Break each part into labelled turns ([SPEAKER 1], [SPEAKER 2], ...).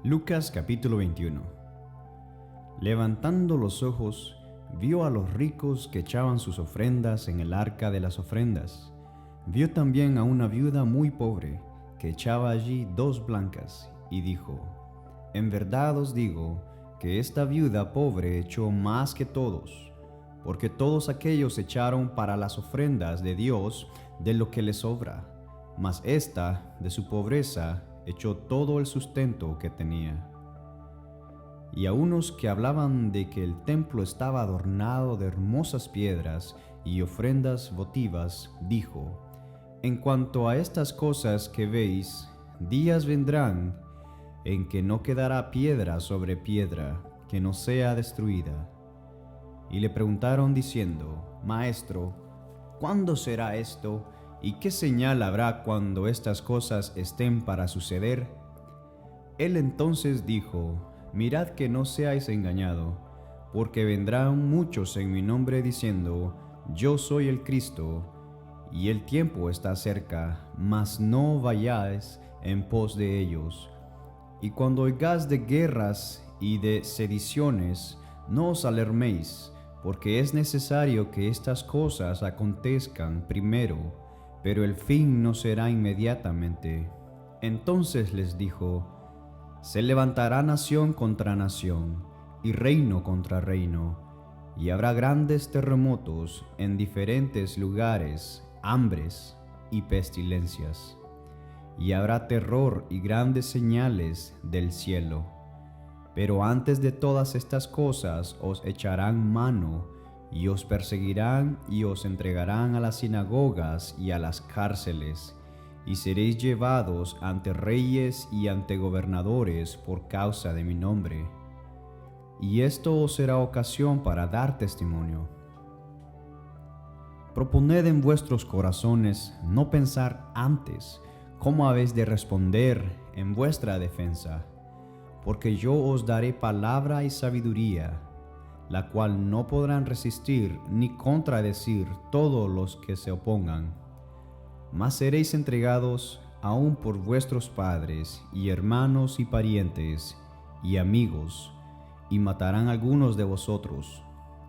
[SPEAKER 1] Lucas capítulo 21. Levantando los ojos, vio a los ricos que echaban sus ofrendas en el arca de las ofrendas. Vio también a una viuda muy pobre, que echaba allí 2 blancas, y dijo: En verdad os digo, que esta viuda pobre echó más que todos, porque todos aquellos echaron para las ofrendas de Dios de lo que les sobra, mas ésta, de su pobreza, echó todo el sustento que tenía. Y a unos que hablaban de que el templo estaba adornado de hermosas piedras y ofrendas votivas, dijo: En cuanto a estas cosas que veis, días vendrán en que no quedará piedra sobre piedra que no sea destruida. Y le preguntaron diciendo: Maestro, ¿cuándo será esto? ¿Y qué señal habrá cuando estas cosas estén para suceder? Él entonces dijo: Mirad que no seáis engañados, porque vendrán muchos en mi nombre diciendo: Yo soy el Cristo, y el tiempo está cerca, mas no vayáis en pos de ellos. Y cuando oigáis de guerras y de sediciones, no os alarméis, porque es necesario que estas cosas acontezcan primero, pero el fin no será inmediatamente. Entonces les dijo: Se levantará nación contra nación, y reino contra reino, y habrá grandes terremotos en diferentes lugares, hambres y pestilencias. Y habrá terror y grandes señales del cielo. Pero antes de todas estas cosas os echarán mano, y os perseguirán y os entregarán a las sinagogas y a las cárceles, y seréis llevados ante reyes y ante gobernadores por causa de mi nombre. Y esto os será ocasión para dar testimonio. Proponed en vuestros corazones no pensar antes cómo habéis de responder en vuestra defensa, porque yo os daré palabra y sabiduría, la cual no podrán resistir ni contradecir todos los que se opongan. Mas seréis entregados aún por vuestros padres y hermanos y parientes y amigos, y matarán algunos de vosotros,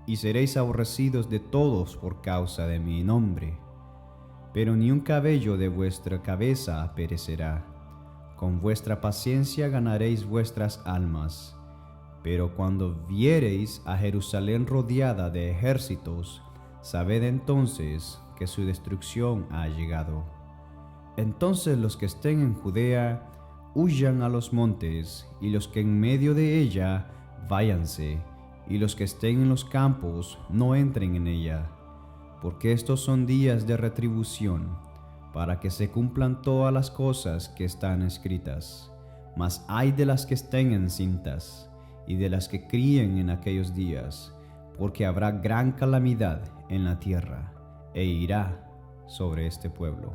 [SPEAKER 1] y seréis aborrecidos de todos por causa de mi nombre. Pero ni un cabello de vuestra cabeza perecerá. Con vuestra paciencia ganaréis vuestras almas. Pero cuando viereis a Jerusalén rodeada de ejércitos, sabed entonces que su destrucción ha llegado. Entonces los que estén en Judea huyan a los montes, y los que en medio de ella váyanse, y los que estén en los campos no entren en ella, porque estos son días de retribución, para que se cumplan todas las cosas que están escritas. Mas ay de las que estén encintas, y de las que críen en aquellos días, porque habrá gran calamidad en la tierra, e irá sobre este pueblo.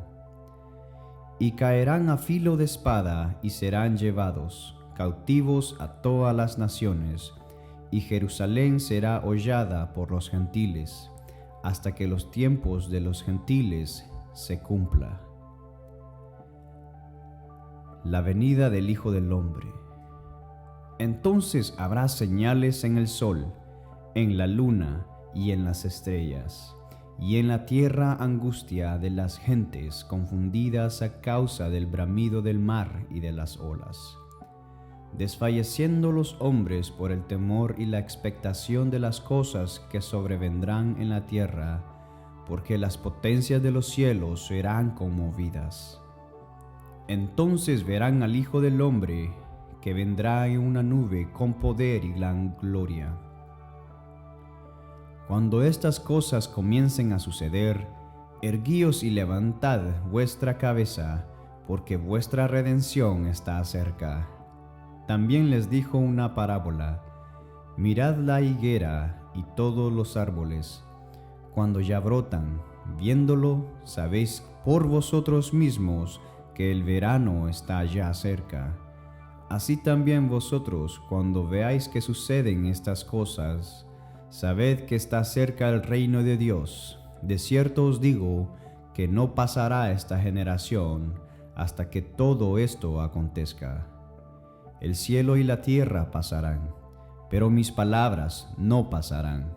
[SPEAKER 1] Y caerán a filo de espada, y serán llevados cautivos a todas las naciones, y Jerusalén será hollada por los gentiles, hasta que los tiempos de los gentiles se cumpla. La venida del Hijo del Hombre. Entonces habrá señales en el sol, en la luna y en las estrellas, y en la tierra angustia de las gentes confundidas a causa del bramido del mar y de las olas, desfalleciendo los hombres por el temor y la expectación de las cosas que sobrevendrán en la tierra, porque las potencias de los cielos serán conmovidas. Entonces verán al Hijo del Hombre, que vendrá en una nube con poder y gran gloria. Cuando estas cosas comiencen a suceder, erguíos y levantad vuestra cabeza, porque vuestra redención está cerca. También les dijo una parábola: Mirad la higuera y todos los árboles, cuando ya brotan, viéndolo, sabéis por vosotros mismos que el verano está ya cerca. Así también vosotros, cuando veáis que suceden estas cosas, sabed que está cerca el reino de Dios. De cierto os digo que no pasará esta generación hasta que todo esto acontezca. El cielo y la tierra pasarán, pero mis palabras no pasarán.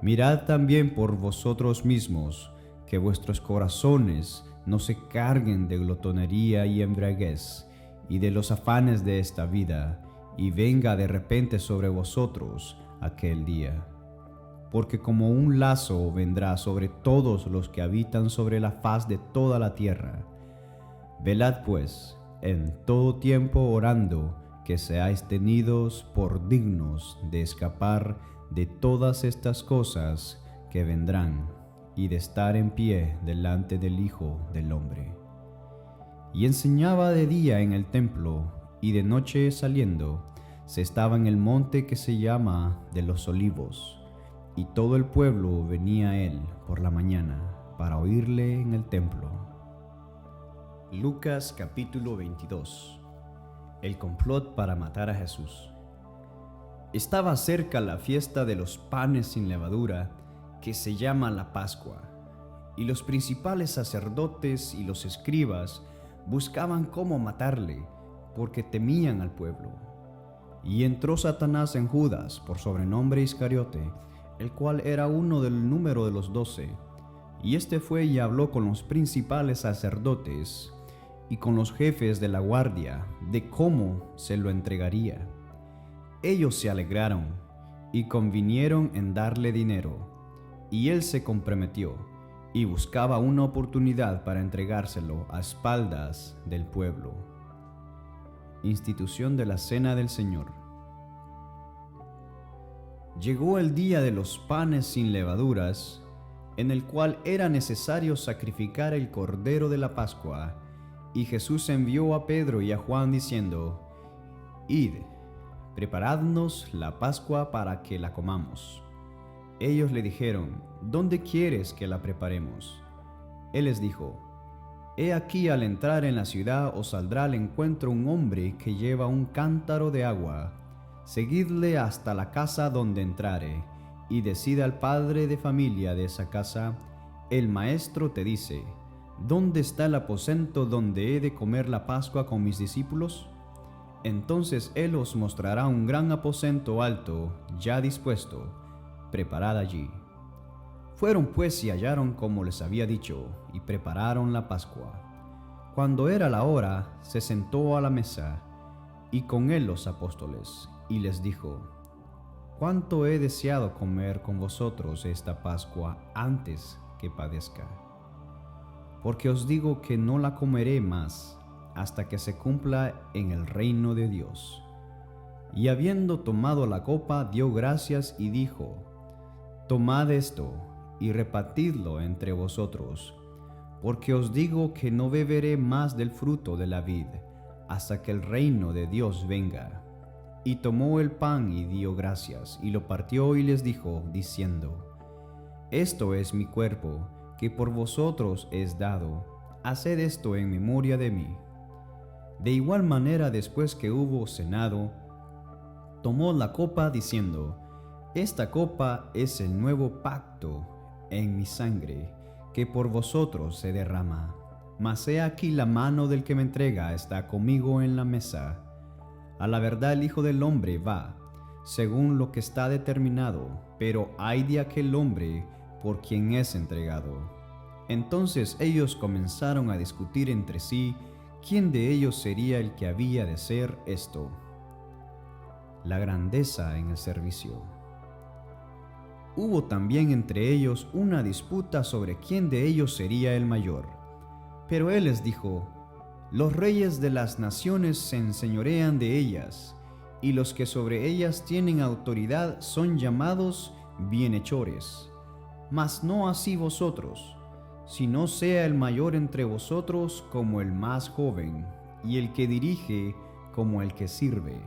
[SPEAKER 1] Mirad también por vosotros mismos, que vuestros corazones no se carguen de glotonería y embriaguez, y de los afanes de esta vida, y venga de repente sobre vosotros aquel día. Porque como un lazo vendrá sobre todos los que habitan sobre la faz de toda la tierra. Velad pues, en todo tiempo orando, que seáis tenidos por dignos de escapar de todas estas cosas que vendrán, y de estar en pie delante del Hijo del Hombre. Y enseñaba de día en el templo, y de noche saliendo, se estaba en el monte que se llama de los Olivos, y todo el pueblo venía a él por la mañana para oírle en el templo. Lucas capítulo 22. El complot para matar a Jesús. Estaba cerca la fiesta de los panes sin levadura, que se llama la Pascua, y los principales sacerdotes y los escribas buscaban cómo matarle, porque temían al pueblo. Y entró Satanás en Judas, por sobrenombre Iscariote, el cual era uno del número de los 12, y este fue y habló con los principales sacerdotes y con los jefes de la guardia de cómo se lo entregaría. Ellos se alegraron y convinieron en darle dinero, y él se comprometió y buscaba una oportunidad para entregárselo a espaldas del pueblo. Institución de la Cena del Señor. Llegó el día de los panes sin levaduras, en el cual era necesario sacrificar el cordero de la Pascua, y Jesús envió a Pedro y a Juan diciendo: Id, preparadnos la Pascua para que la comamos. Ellos le dijeron: ¿Dónde quieres que la preparemos? Él les dijo: He aquí, al entrar en la ciudad os saldrá al encuentro un hombre que lleva un cántaro de agua. Seguidle hasta la casa donde entrare, y decid al padre de familia de esa casa: El maestro te dice: ¿Dónde está el aposento donde he de comer la Pascua con mis discípulos? Entonces él os mostrará un gran aposento alto, ya dispuesto. Preparad allí. Fueron pues y hallaron como les había dicho, y prepararon la Pascua. Cuando era la hora, se sentó a la mesa, y con él los apóstoles, y les dijo: Cuánto he deseado comer con vosotros esta Pascua antes que padezca. Porque os digo que no la comeré más hasta que se cumpla en el reino de Dios. Y habiendo tomado la copa, dio gracias y dijo: Tomad esto y repartidlo entre vosotros, porque os digo que no beberé más del fruto de la vid hasta que el reino de Dios venga. Y tomó el pan y dio gracias, y lo partió y les dijo, diciendo: Esto es mi cuerpo, que por vosotros es dado. Haced esto en memoria de mí. De igual manera, después que hubo cenado, tomó la copa diciendo: Esta copa es el nuevo pacto en mi sangre, que por vosotros se derrama. Mas he aquí la mano del que me entrega está conmigo en la mesa. A la verdad el Hijo del Hombre va, según lo que está determinado, pero ay de aquel hombre por quien es entregado. Entonces ellos comenzaron a discutir entre sí quién de ellos sería el que había de ser esto. La grandeza en el servicio. Hubo también entre ellos una disputa sobre quién de ellos sería el mayor. Pero él les dijo: Los reyes de las naciones se enseñorean de ellas, y los que sobre ellas tienen autoridad son llamados bienhechores. Mas no así vosotros, sino sea el mayor entre vosotros como el más joven, y el que dirige como el que sirve.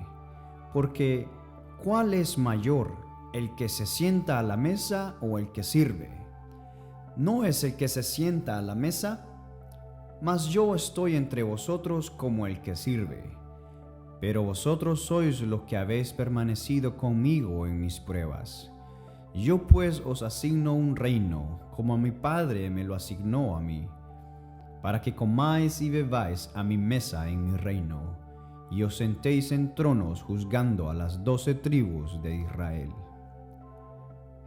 [SPEAKER 1] Porque, ¿cuál es mayor, el que se sienta a la mesa o el que sirve? ¿No es el que se sienta a la mesa? Mas yo estoy entre vosotros como el que sirve. Pero vosotros sois los que habéis permanecido conmigo en mis pruebas. Yo pues os asigno un reino, como a mi Padre me lo asignó a mí, para que comáis y bebáis a mi mesa en mi reino, y os sentéis en tronos juzgando a las 12 tribus de Israel.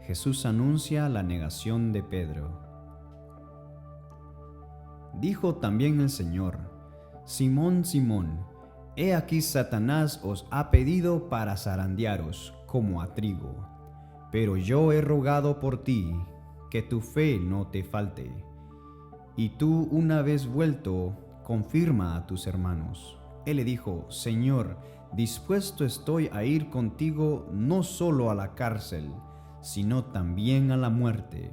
[SPEAKER 1] Jesús anuncia la negación de Pedro. Dijo también el Señor: Simón, Simón, he aquí Satanás os ha pedido para zarandearos como a trigo, pero yo he rogado por ti, que tu fe no te falte. Y tú, una vez vuelto, confirma a tus hermanos. Él le dijo: Señor, dispuesto estoy a ir contigo no solo a la cárcel, sino también a la muerte.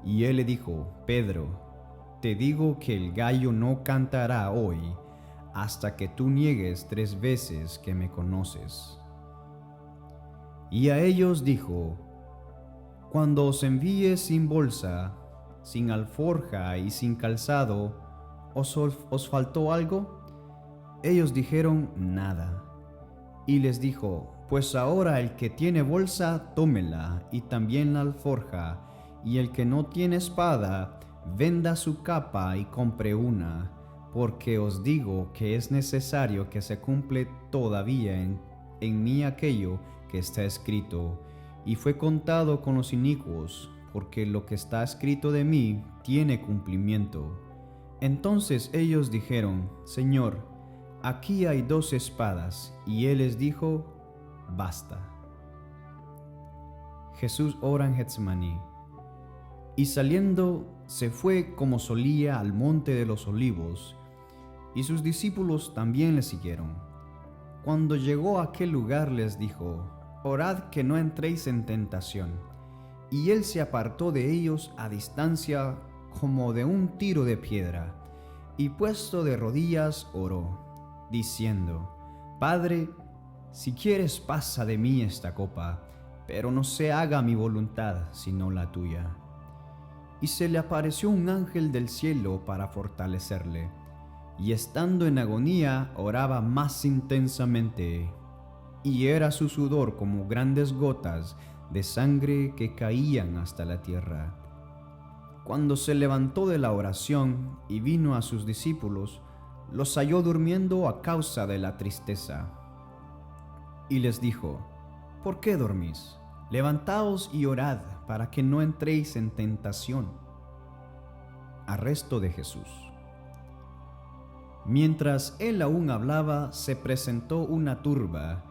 [SPEAKER 1] Y él le dijo: Pedro, te digo que el gallo no cantará hoy hasta que tú niegues 3 veces que me conoces. Y a ellos dijo: Cuando os envíe sin bolsa, sin alforja y sin calzado, ¿os faltó algo? Ellos dijeron: nada. Y les dijo: pues ahora el que tiene bolsa, tómela, y también la alforja, y el que no tiene espada, venda su capa y compre una, porque os digo que es necesario que se cumple todavía en mí aquello que está escrito. Y fue contado con los inicuos, porque lo que está escrito de mí tiene cumplimiento. Entonces ellos dijeron: Señor, aquí hay 2 espadas. Y él les dijo: basta. Jesús ora en Getsemaní. Y saliendo se fue como solía al monte de los olivos, y sus discípulos también le siguieron. Cuando llegó a aquel lugar les dijo: orad que no entréis en tentación. Y él se apartó de ellos a distancia como de un tiro de piedra, y puesto de rodillas oró, diciendo: Padre, si quieres pasa de mí esta copa, pero no se haga mi voluntad sino la tuya. Y se le apareció un ángel del cielo para fortalecerle, y estando en agonía oraba más intensamente, y era su sudor como grandes gotas de sangre que caían hasta la tierra. Cuando se levantó de la oración y vino a sus discípulos, los halló durmiendo a causa de la tristeza. Y les dijo: ¿por qué dormís? Levantaos y orad para que no entréis en tentación. Arresto de Jesús. Mientras él aún hablaba, se presentó una turba,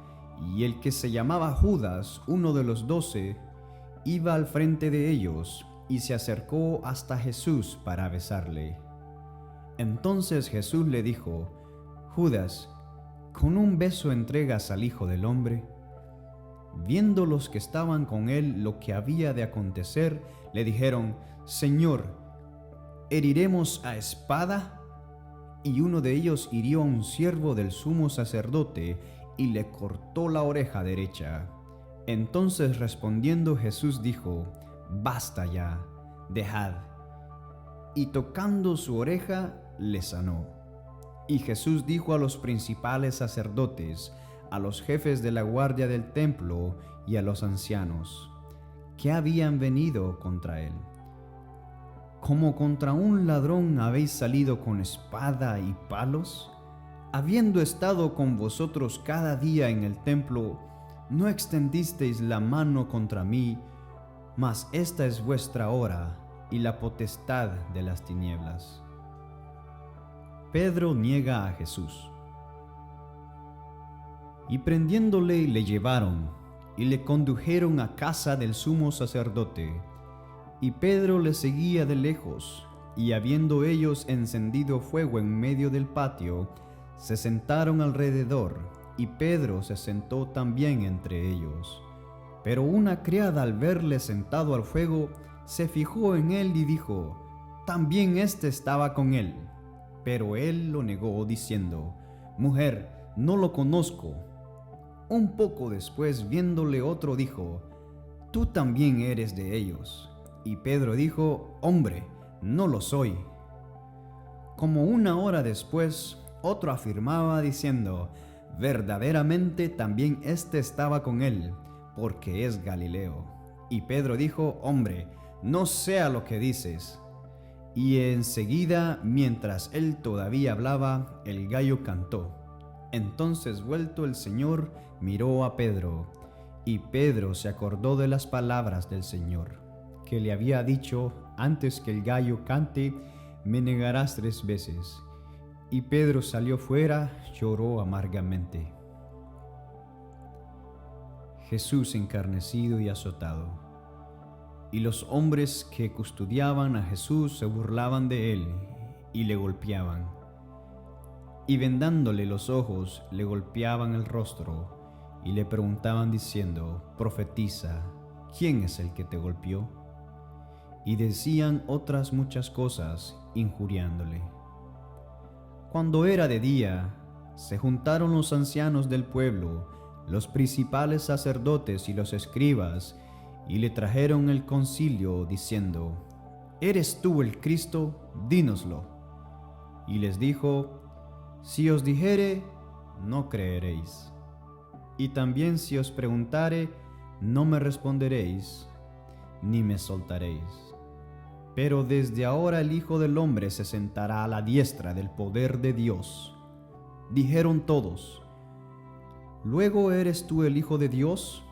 [SPEAKER 1] y el que se llamaba Judas, uno de los 12, iba al frente de ellos, y se acercó hasta Jesús para besarle. Entonces Jesús le dijo: Judas, ¿con un beso entregas al Hijo del Hombre? Viendo los que estaban con él lo que había de acontecer, le dijeron: Señor, ¿heriremos a espada? Y uno de ellos hirió a un siervo del sumo sacerdote y le cortó la oreja derecha. Entonces respondiendo Jesús dijo: basta ya, dejad. Y tocando su oreja, le sanó. Y Jesús dijo a los principales sacerdotes, a los jefes de la guardia del templo y a los ancianos, que habían venido contra él: ¿como contra un ladrón habéis salido con espada y palos? Habiendo estado con vosotros cada día en el templo, no extendisteis la mano contra mí, mas esta es vuestra hora y la potestad de las tinieblas. Pedro niega a Jesús. Y prendiéndole le llevaron, y le condujeron a casa del sumo sacerdote. Y Pedro le seguía de lejos, y habiendo ellos encendido fuego en medio del patio, se sentaron alrededor, y Pedro se sentó también entre ellos. Pero una criada, al verle sentado al fuego, se fijó en él y dijo: también éste estaba con él. Pero él lo negó, diciendo: mujer, no lo conozco. Un poco después, viéndole otro, dijo: tú también eres de ellos. Y Pedro dijo: hombre, no lo soy. Como 1 hora después, otro afirmaba, diciendo: verdaderamente también éste estaba con él, porque es Galileo. Y Pedro dijo: hombre, no sea lo que dices. Y enseguida, mientras él todavía hablaba, el gallo cantó. Entonces vuelto el Señor miró a Pedro, y Pedro se acordó de las palabras del Señor, que le había dicho: antes que el gallo cante, me negarás 3 veces. Y Pedro salió fuera, lloró amargamente. Jesús encarnecido y azotado. Y los hombres que custodiaban a Jesús se burlaban de él y le golpeaban. Y vendándole los ojos, le golpeaban el rostro y le preguntaban diciendo: profetiza, ¿quién es el que te golpeó? Y decían otras muchas cosas, injuriándole. Cuando era de día, se juntaron los ancianos del pueblo, los principales sacerdotes y los escribas, y le trajeron el concilio, diciendo: ¿eres tú el Cristo? Dínoslo. Y les dijo: si os dijere, no creeréis. Y también si os preguntare, no me responderéis, ni me soltaréis. Pero desde ahora el Hijo del Hombre se sentará a la diestra del poder de Dios. Dijeron todos: ¿luego eres tú el Hijo de Dios?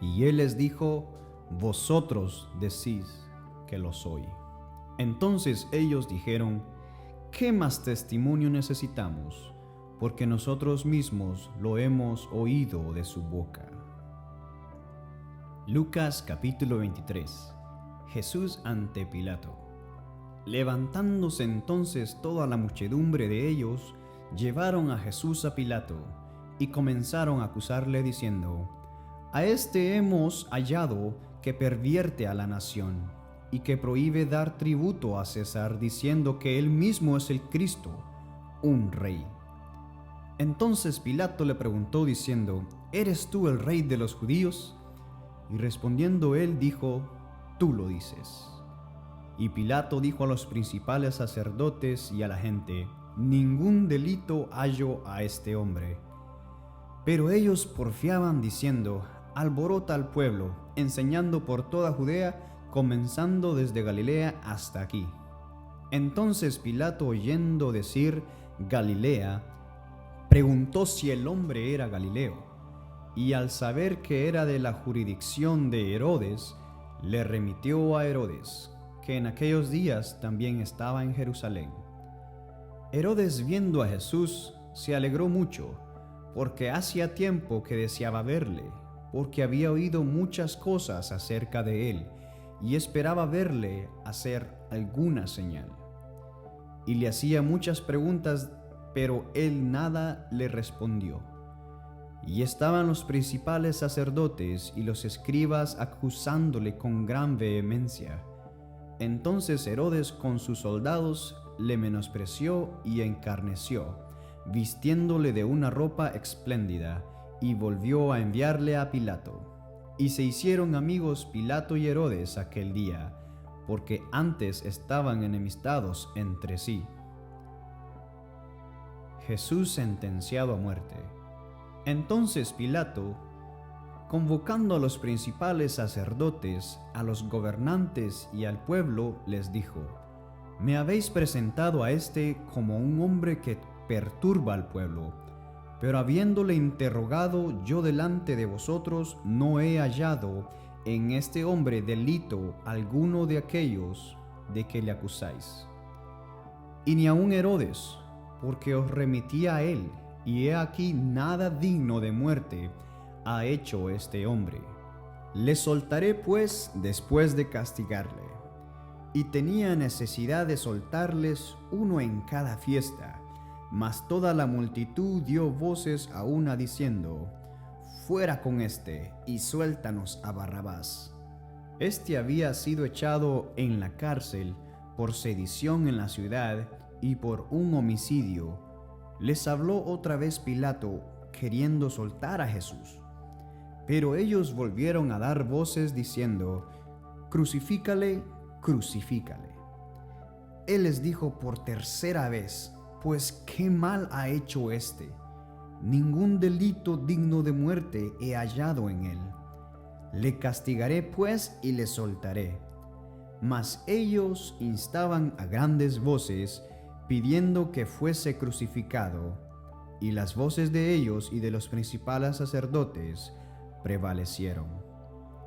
[SPEAKER 1] Y él les dijo: vosotros decís que lo soy. Entonces ellos dijeron: ¿qué más testimonio necesitamos? Porque nosotros mismos lo hemos oído de su boca. Lucas capítulo 23. Jesús ante Pilato. Levantándose entonces toda la muchedumbre de ellos, llevaron a Jesús a Pilato, y comenzaron a acusarle diciendo: a este hemos hallado que pervierte a la nación, y que prohíbe dar tributo a César, diciendo que él mismo es el Cristo, un rey. Entonces Pilato le preguntó diciendo: ¿eres tú el rey de los judíos? Y respondiendo él dijo: tú lo dices. Y Pilato dijo a los principales sacerdotes y a la gente: ningún delito hallo a este hombre. Pero ellos porfiaban diciendo: alborota al pueblo, enseñando por toda Judea, comenzando desde Galilea hasta aquí. Entonces Pilato, oyendo decir Galilea, preguntó si el hombre era Galileo, y al saber que era de la jurisdicción de Herodes, le remitió a Herodes, que en aquellos días también estaba en Jerusalén. Herodes, viendo a Jesús, se alegró mucho, porque hacía tiempo que deseaba verle, porque había oído muchas cosas acerca de él, y esperaba verle hacer alguna señal. Y le hacía muchas preguntas, pero él nada le respondió. Y estaban los principales sacerdotes y los escribas acusándole con gran vehemencia. Entonces Herodes con sus soldados le menospreció y encarneció, vistiéndole de una ropa espléndida, y volvió a enviarle a Pilato. Y se hicieron amigos Pilato y Herodes aquel día, porque antes estaban enemistados entre sí. Jesús sentenciado a muerte. Entonces Pilato, convocando a los principales sacerdotes, a los gobernantes y al pueblo, les dijo: me habéis presentado a este como un hombre que perturba al pueblo, pero habiéndole interrogado yo delante de vosotros, no he hallado en este hombre delito alguno de aquellos de que le acusáis. Y ni aun Herodes, porque os remitía a él, y he aquí nada digno de muerte ha hecho este hombre. Le soltaré pues después de castigarle. Y tenía necesidad de soltarles uno en cada fiesta, mas toda la multitud dio voces a una diciendo: fuera con éste, y suéltanos a Barrabás. Este había sido echado en la cárcel por sedición en la ciudad y por un homicidio. Les habló otra vez Pilato, queriendo soltar a Jesús. Pero ellos volvieron a dar voces diciendo: crucifícale, crucifícale. Él les dijo por tercera vez: pues qué mal ha hecho éste. Ningún delito digno de muerte he hallado en él. Le castigaré pues y le soltaré. Mas ellos instaban a grandes voces, pidiendo que fuese crucificado. y las voces de ellos y de los principales sacerdotes prevalecieron.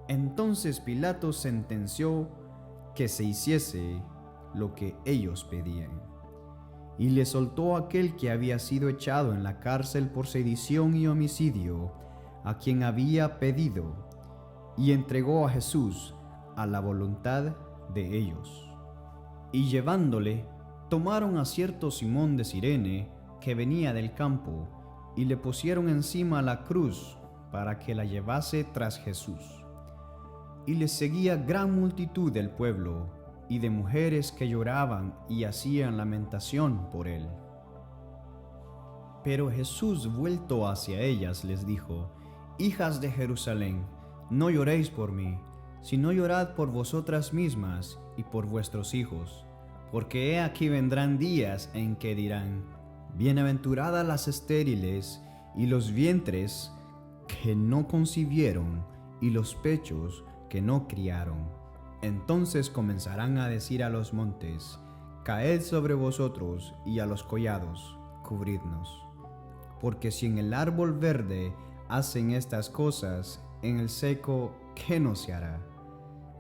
[SPEAKER 1] Entonces Pilato sentenció que se hiciese lo que ellos pedían, y le soltó a aquel que había sido echado en la cárcel por sedición y homicidio, a quien había pedido, y entregó a Jesús a la voluntad de ellos. Y llevándole, tomaron a cierto Simón de Cirene, que venía del campo, y le pusieron encima la cruz para que la llevase tras Jesús. Y le seguía gran multitud del pueblo y de mujeres que lloraban y hacían lamentación por él. Pero Jesús, vuelto hacia ellas, les dijo: Hijas de Jerusalén, no lloréis por mí, sino llorad por vosotras mismas y por vuestros hijos, porque he aquí vendrán días en que dirán: Bienaventuradas las estériles y los vientres que no concibieron y los pechos que no criaron. Entonces comenzarán a decir a los montes: Caed sobre vosotros, y a los collados: cubridnos. Porque si en el árbol verde hacen estas cosas, en el seco, ¿qué no se hará?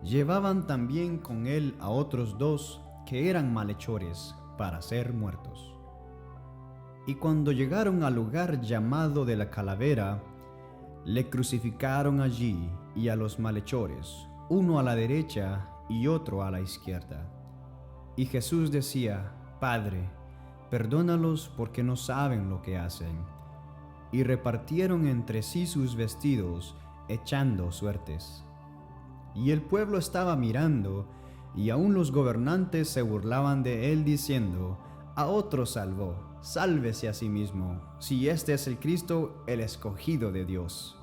[SPEAKER 1] Llevaban también con él a otros dos que eran malhechores, para ser muertos. Y cuando llegaron al lugar llamado de la Calavera, le crucificaron allí y a los malhechores, uno a la derecha y otro a la izquierda. Y Jesús decía: Padre, perdónalos porque no saben lo que hacen. Y repartieron entre sí sus vestidos, echando suertes. Y el pueblo estaba mirando, y aun los gobernantes se burlaban de él, diciendo: A otro salvó, sálvese a sí mismo, si este es el Cristo, el escogido de Dios.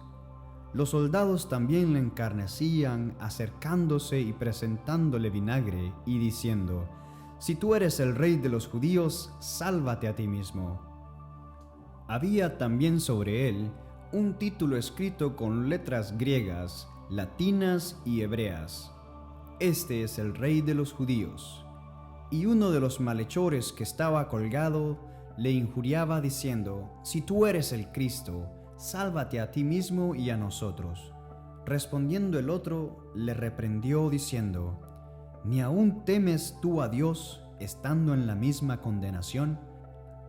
[SPEAKER 1] Los soldados también le encarnecían, acercándose y presentándole vinagre, y diciendo: Si tú eres el rey de los judíos, sálvate a ti mismo. Había también sobre él un título escrito con letras griegas, latinas y hebreas: Este es el rey de los judíos. Y uno de los malhechores que estaba colgado le injuriaba diciendo: Si tú eres el Cristo, sálvate a ti mismo y a nosotros. Respondiendo el otro, le reprendió diciendo: ¿Ni aún temes tú a Dios, estando en la misma condenación?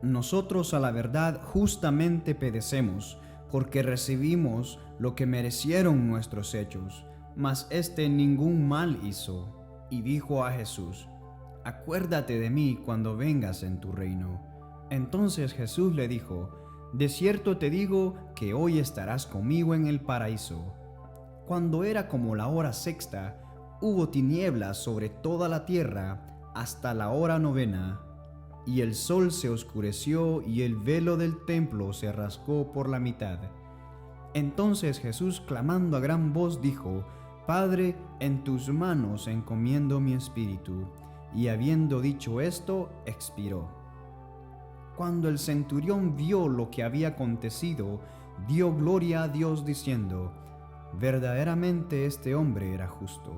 [SPEAKER 1] Nosotros a la verdad justamente padecemos, porque recibimos lo que merecieron nuestros hechos, mas éste ningún mal hizo. Y dijo a Jesús: Acuérdate de mí cuando vengas en tu reino. Entonces Jesús le dijo: De cierto te digo que hoy estarás conmigo en el paraíso. Cuando era como la hora sexta, hubo tinieblas sobre toda la tierra hasta la hora novena, y el sol se oscureció y el velo del templo se rasgó por la mitad. Entonces Jesús, clamando a gran voz, dijo: Padre, en tus manos encomiendo mi espíritu. Y habiendo dicho esto, expiró. Cuando el centurión vio lo que había acontecido, dio gloria a Dios diciendo: Verdaderamente este hombre era justo.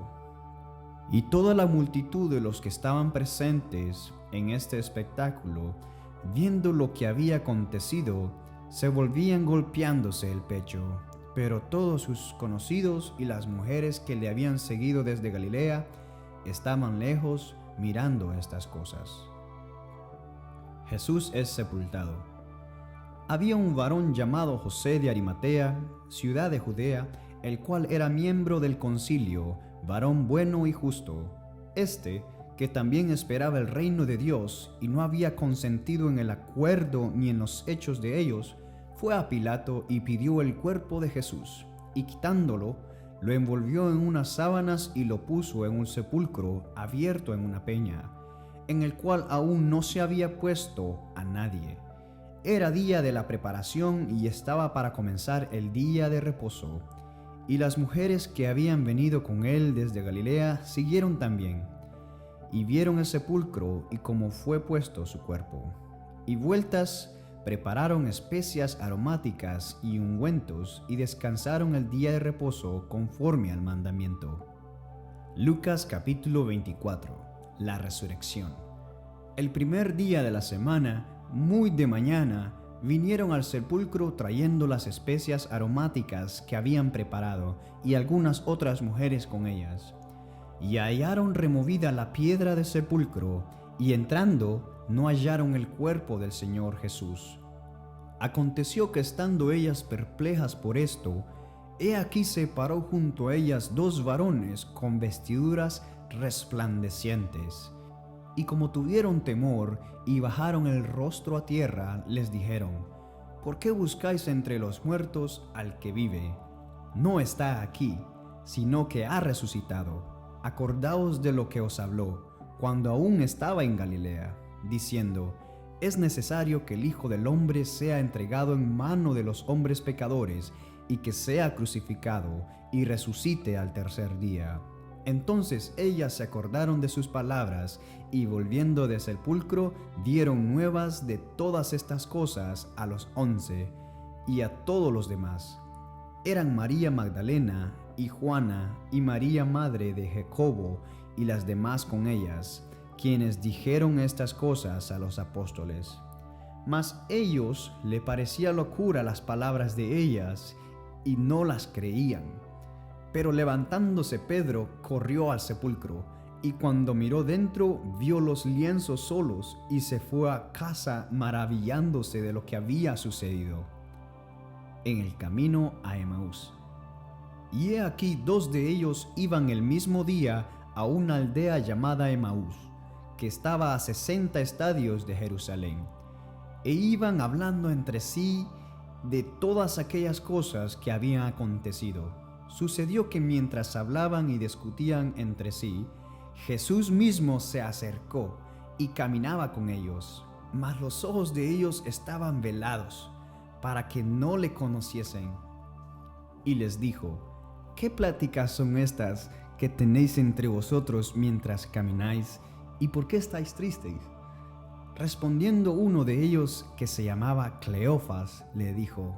[SPEAKER 1] Y toda la multitud de los que estaban presentes en este espectáculo, viendo lo que había acontecido, se volvían golpeándose el pecho. Pero todos sus conocidos y las mujeres que le habían seguido desde Galilea estaban lejos mirando estas cosas. Jesús es sepultado. Había un varón llamado José de Arimatea, ciudad de Judea, el cual era miembro del concilio, varón bueno y justo. Este, que también esperaba el reino de Dios y no había consentido en el acuerdo ni en los hechos de ellos, fue a Pilato y pidió el cuerpo de Jesús, y quitándolo, lo envolvió en unas sábanas y lo puso en un sepulcro abierto en una peña, en el cual aún no se había puesto a nadie. Era día de la preparación y estaba para comenzar el día de reposo. Y las mujeres que habían venido con él desde Galilea siguieron también, y vieron el sepulcro y cómo fue puesto su cuerpo. Y vueltas, prepararon especias aromáticas y ungüentos, y descansaron el día de reposo conforme al mandamiento. Lucas capítulo 24. La resurrección. El primer día de la semana, muy de mañana, vinieron al sepulcro trayendo las especias aromáticas que habían preparado y algunas otras mujeres con ellas. Y hallaron removida la piedra del sepulcro, y entrando no hallaron el cuerpo del Señor Jesús. Aconteció que estando ellas perplejas por esto, he aquí se paró junto a ellas dos varones con vestiduras resplandecientes. Y como tuvieron temor y bajaron el rostro a tierra, les dijeron: ¿Por qué buscáis entre los muertos al que vive? No está aquí, sino que ha resucitado. Acordaos de lo que os habló cuando aún estaba en Galilea, diciendo: es necesario que el Hijo del Hombre sea entregado en mano de los hombres pecadores, y que sea crucificado, y resucite al tercer día. Entonces ellas se acordaron de sus palabras, y volviendo del sepulcro, dieron nuevas de todas estas cosas a los 11, y a todos los demás. Eran María Magdalena, y Juana, y María madre de Jacobo, y las demás con ellas, quienes dijeron estas cosas a los apóstoles. Mas ellos le parecía locura las palabras de ellas, y no las creían. Pero levantándose Pedro, corrió al sepulcro, y cuando miró dentro, vio los lienzos solos, y se fue a casa maravillándose de lo que había sucedido. En el camino a Emaús. Y he aquí dos de ellos iban el mismo día a una aldea llamada Emaús, que estaba a 60 estadios de Jerusalén, e iban hablando entre sí de todas aquellas cosas que habían acontecido. Sucedió que mientras hablaban y discutían entre sí, Jesús mismo se acercó y caminaba con ellos, mas los ojos de ellos estaban velados, para que no le conociesen. Y les dijo: ¿qué pláticas son estas que tenéis entre vosotros mientras camináis? ¿Y por qué estáis tristes? Respondiendo uno de ellos, que se llamaba Cleofas, le dijo: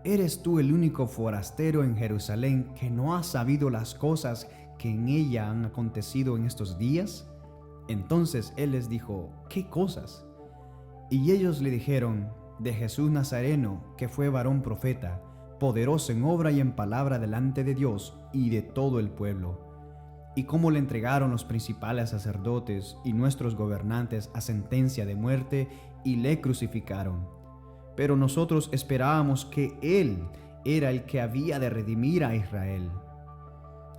[SPEAKER 1] ¿eres tú el único forastero en Jerusalén que no ha sabido las cosas que en ella han acontecido en estos días? Entonces él les dijo: ¿qué cosas? Y ellos le dijeron: de Jesús Nazareno, que fue varón profeta, poderoso en obra y en palabra delante de Dios y de todo el pueblo, y cómo le entregaron los principales sacerdotes y nuestros gobernantes a sentencia de muerte y le crucificaron. Pero nosotros esperábamos que Él era el que había de redimir a Israel.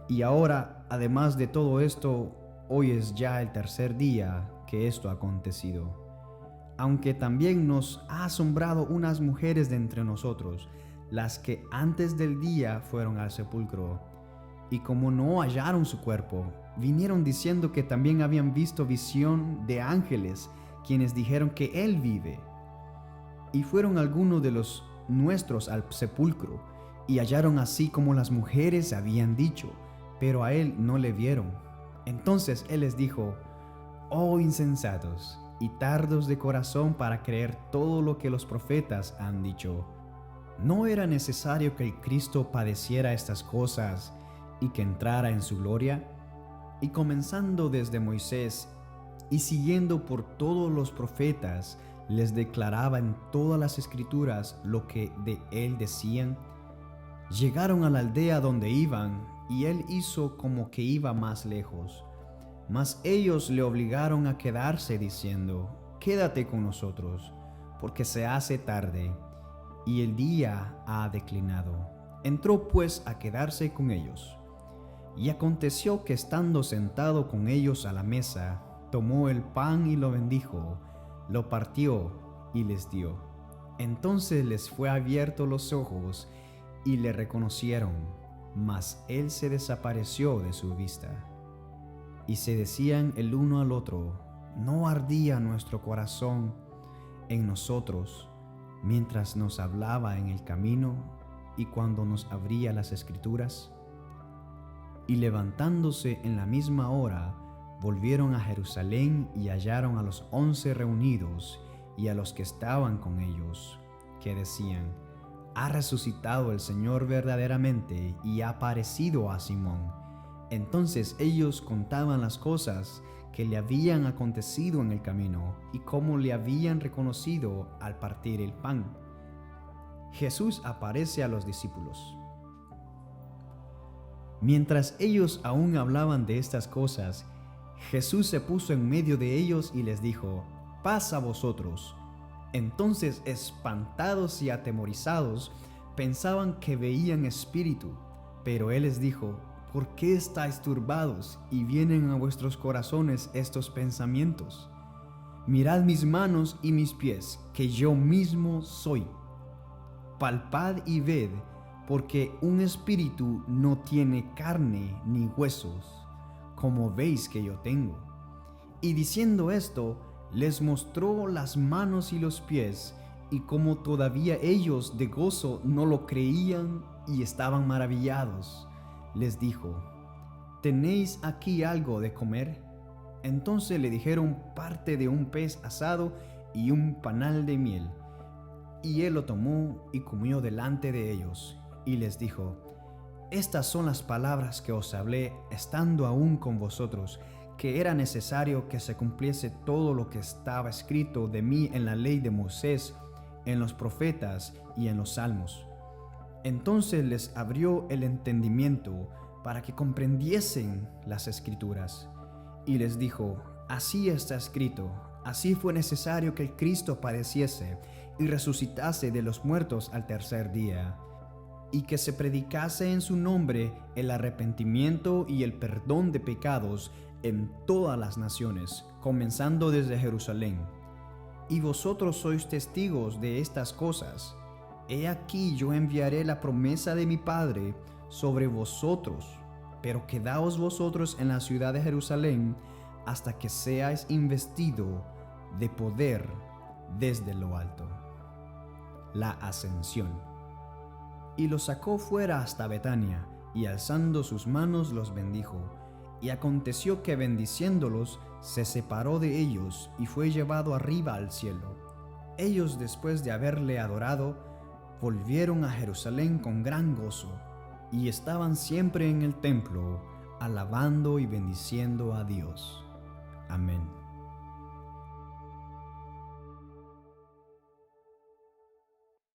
[SPEAKER 1] Y ahora, además de todo esto, hoy es ya el tercer día que esto ha acontecido. Aunque también nos ha asombrado unas mujeres de entre nosotros, las que antes del día fueron al sepulcro, y como no hallaron su cuerpo, vinieron diciendo que también habían visto visión de ángeles, quienes dijeron que Él vive. Y fueron algunos de los nuestros al sepulcro, y hallaron así como las mujeres habían dicho, pero a Él no le vieron. Entonces Él les dijo: oh insensatos y tardos de corazón para creer todo lo que los profetas han dicho. ¿No era necesario que el Cristo padeciera estas cosas y que entrara en su gloria? Y comenzando desde Moisés y siguiendo por todos los profetas, les declaraba en todas las escrituras lo que de él decían. Llegaron a la aldea donde iban, y él hizo como que iba más lejos. Mas ellos le obligaron a quedarse, diciendo: quédate con nosotros, porque se hace tarde, y el día ha declinado. Entró pues a quedarse con ellos. Y aconteció que estando sentado con ellos a la mesa, tomó el pan y lo bendijo, lo partió y les dio. Entonces les fue abierto los ojos y le reconocieron, mas él se desapareció de su vista. Y se decían el uno al otro: ¿no ardía nuestro corazón en nosotros mientras nos hablaba en el camino y cuando nos abría las escrituras? Y levantándose en la misma hora, volvieron a Jerusalén y hallaron a los 11 reunidos y a los que estaban con ellos, que decían: ha resucitado el Señor verdaderamente y ha aparecido a Simón. Entonces ellos contaban las cosas que le habían acontecido en el camino y cómo le habían reconocido al partir el pan. Jesús aparece a los discípulos. Mientras ellos aún hablaban de estas cosas, Jesús se puso en medio de ellos y les dijo: «Paz a vosotros». Entonces, espantados y atemorizados, pensaban que veían espíritu, pero Él les dijo: «¿Por qué estáis turbados y vienen a vuestros corazones estos pensamientos? Mirad mis manos y mis pies, que yo mismo soy. Palpad y ved, porque un espíritu no tiene carne ni huesos, como veis que yo tengo». Y diciendo esto, les mostró las manos y los pies, y como todavía ellos de gozo no lo creían y estaban maravillados, les dijo: «¿Tenéis aquí algo de comer?». Entonces le dijeron parte de un pez asado y un panal de miel. Y él lo tomó y comió delante de ellos, y les dijo: «Estas son las palabras que os hablé estando aún con vosotros, que era necesario que se cumpliese todo lo que estaba escrito de mí en la ley de Moisés, en los profetas y en los salmos». Entonces les abrió el entendimiento para que comprendiesen las Escrituras, y les dijo: «Así está escrito, así fue necesario que el Cristo padeciese y resucitase de los muertos al tercer día, y que se predicase en su nombre el arrepentimiento y el perdón de pecados en todas las naciones, comenzando desde Jerusalén. Y vosotros sois testigos de estas cosas. He aquí yo enviaré la promesa de mi Padre sobre vosotros, pero quedaos vosotros en la ciudad de Jerusalén hasta que seáis investido de poder desde lo alto». La ascensión. Y los sacó fuera hasta Betania, y alzando sus manos los bendijo. Y aconteció que bendiciéndolos, se separó de ellos y fue llevado arriba al cielo. Ellos, después de haberle adorado, volvieron a Jerusalén con gran gozo, y estaban siempre en el templo, alabando y bendiciendo a Dios. Amén.